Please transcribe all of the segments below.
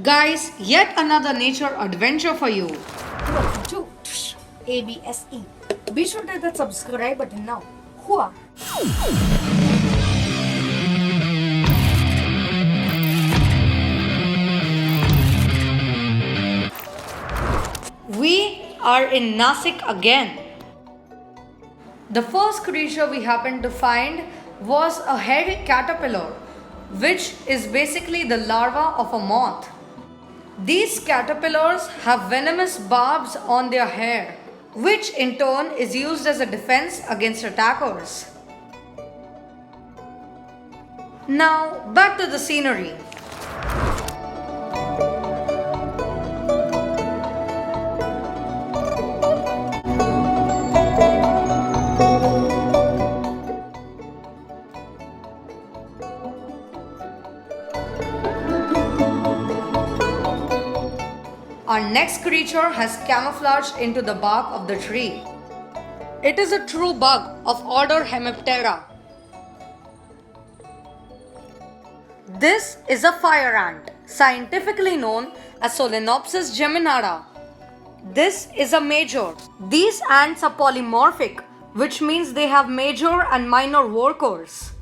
Guys, yet another nature adventure for you. Welcome to A.B.S.E. Be sure to hit that subscribe button now. Hua! We are in Nashik again. The first creature we happened to find was a hairy caterpillar, which is basically the larva of a moth. These caterpillars have venomous barbs on their hair, which in turn is used as a defense against attackers. Now back to the scenery. Our next creature has camouflaged into the bark of the tree. It is a true bug of order Hemiptera. This is a fire ant, scientifically known as Solenopsis geminata. This is a major. These ants are polymorphic, which means they have major and minor workers.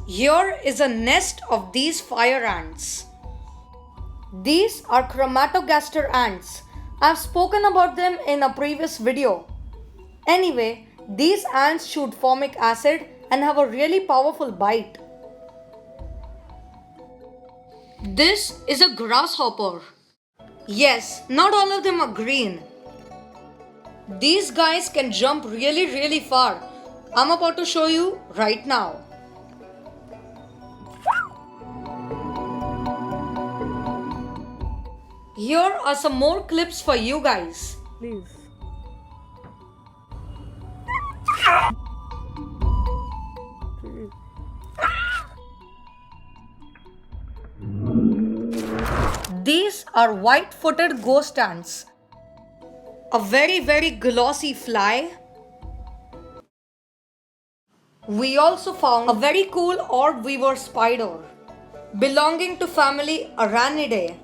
Here is a nest of these fire ants. These are chromatogaster ants. I've spoken about them in a previous video. Anyway, these ants shoot formic acid and have a really powerful bite. This is a grasshopper. Yes, not all of them are green. These guys can jump really far. I'm about to show you right now. Here are some more clips for you guys. Please. These are white-footed ghost ants. A very glossy fly. We also found a very cool orb weaver spider belonging to family Aranidae.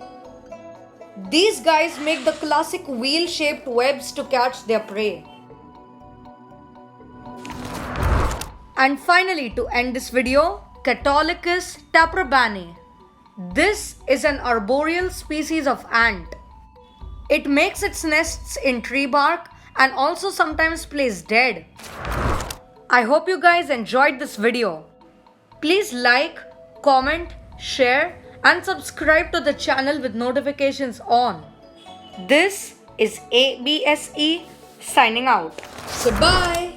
These guys make the classic wheel-shaped webs to catch their prey. And finally, to end this video, Catholicus taprobani. This is an arboreal species of ant. It makes its nests in tree bark and also sometimes plays dead. I hope you guys enjoyed this video. Please like, comment, share and subscribe to the channel with notifications on. This is A.B.S.E signing out. Goodbye.